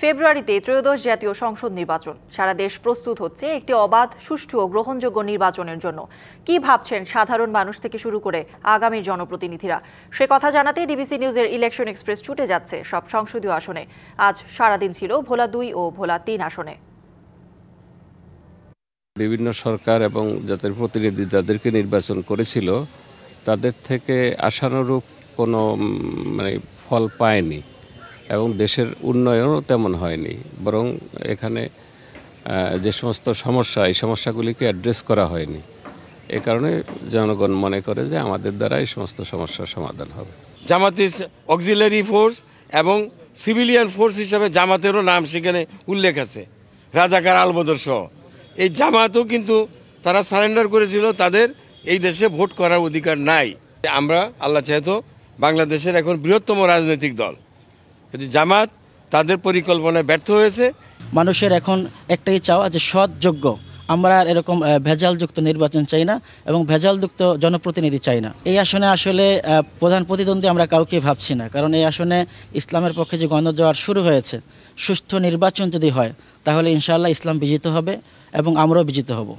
ফেব্রুয়ারিতে ত্রয়োদশ জাতীয় সংসদ নির্বাচন। সারা দেশ প্রস্তুত হচ্ছে একটি অবাধ, সুষ্ঠু ও গ্রহণযোগ্য নির্বাচনের জন্য। কি ভাবছেন সাধারণ মানুষ থেকে শুরু করে আগামীর জনপ্রতিনিধিরা, সে কথা জানাতে ডিবিসি নিউজের ইলেকশন এক্সপ্রেস ছুটে যাচ্ছে সব সংসদীয় আসনে। আজ সারাদিন ছিল ভোলা 2 ও ভোলা 3 আসনে। বিভিন্ন সরকার এবং যাদের প্রতিনিধি যাদেরকে নির্বাচন করেছিল তাদের থেকে আশানুরূপ কোনো ফল পায়নি এবং দেশের উন্নয়নও তেমন হয়নি। বরং এখানে যে সমস্ত সমস্যা, এই সমস্যাগুলিকে অ্যাড্রেস করা হয়নি। এ কারণে জনগণ মনে করে যে আমাদের দ্বারা এই সমস্ত সমস্যার সমাধান হবে। জামাতের অক্সিলারি ফোর্স এবং সিভিলিয়ান ফোর্স হিসাবে জামাতেরও নাম সেখানে উল্লেখ আছে, রাজাকার আলবদর সহ। এই জামাতও কিন্তু তারা সারেন্ডার করেছিল, তাদের এই দেশে ভোট করার অধিকার নাই। আমরা আল্লাহ চাইতো বাংলাদেশের এখন বৃহত্তম রাজনৈতিক দল, জামাত তাদের পরিকল্পনায় ব্যর্থ হয়েছে। মানুষের এখন একটাই চাওয়া যে সৎ, যোগ্য, আমরা আর এরকম ভেজালযুক্ত নির্বাচন চাই না এবং ভেজালযুক্ত জনপ্রতিনিধি চাই না। এই আসনে আসলে প্রধান প্রতিদ্বন্দ্বী আমরা কাউকে ভাবছি না, কারণ এই আসনে ইসলামের পক্ষে যে গণজোয়ার শুরু হয়েছে, সুষ্ঠু নির্বাচন যদি হয় তাহলে ইনশাআল্লাহ ইসলাম বিজিত হবে এবং আমরাও বিজিত হব।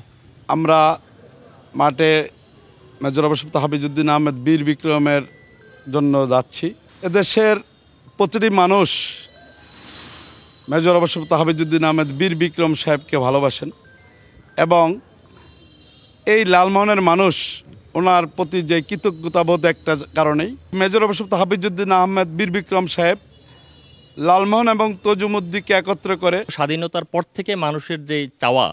আমরা মাঠে মেজর অবসর হাফিজউদ্দিন আহমেদ বীর বিক্রমের জন্য যাচ্ছি। এদেশের প্রতিটি মানুষ মেজর অবসর হাফিজউদ্দিন আহমেদ বীর বিক্রম সাহেবকে ভালোবাসেন এবং এই লালমোহনের মানুষ ওনার প্রতি যে কৃতজ্ঞতাবোধ একটা কারণেই মেজর অবসর হাফিজউদ্দিন আহমেদ বীর বিক্রম সাহেব লালমোহন এবং তজুমুদ্দিনকে একত্র করে স্বাধীনতার পর থেকে মানুষের যে চাওয়া,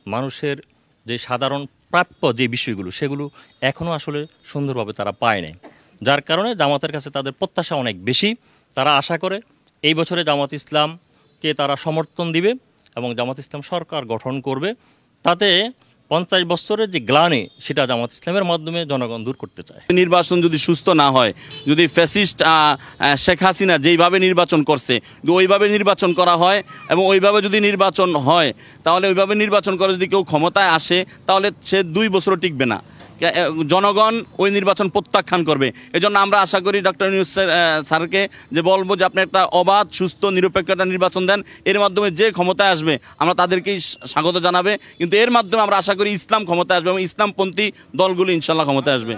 মানুষের যে সাধারণ প্রাপ্য যে বিষয়গুলো, সেগুলো এখনও আসলে সুন্দরভাবে তারা পায় নাই। যার কারণে জামাতের কাছে তাদের প্রত্যাশা অনেক বেশি। তারা আশা করে এই বছরে জামাত ইসলামকে তারা সমর্থন দিবে এবং জামাত ইসলাম সরকার গঠন করবে। তাতে 50 বছরের যে গ্লানি, সেটা জামাত ইসলামের মাধ্যমে জনগণ দূর করতে চায়। নির্বাচন যদি সুস্থ না হয়, যদি ফ্যাসিস্ট শেখ হাসিনা যেইভাবে নির্বাচন করছে ওইভাবে নির্বাচন করা হয় এবং ওইভাবে যদি নির্বাচন হয়, তাহলে ওইভাবে নির্বাচন করে যদি কেউ ক্ষমতায় আসে তাহলে সে 2 বছরও টিকবে না। জনগণ ওই নির্বাচন প্রত্যাখ্যান করবে। এজন্য আমরা আশা করি ডক্টর ইউনূস স্যারকে যে বলবো যে আপনি একটা অবাধ, সুস্থ, নিরপেক্ষ একটা নির্বাচন দেন। এর মাধ্যমে যে ক্ষমতায় আসবে আমরা তাদেরকেই স্বাগত জানাবে, কিন্তু এর মাধ্যমে আমরা আশা করি ইসলাম ক্ষমতায় আসবে এবং ইসলামপন্থী দলগুলো ইনশাল্লাহ ক্ষমতায় আসবে।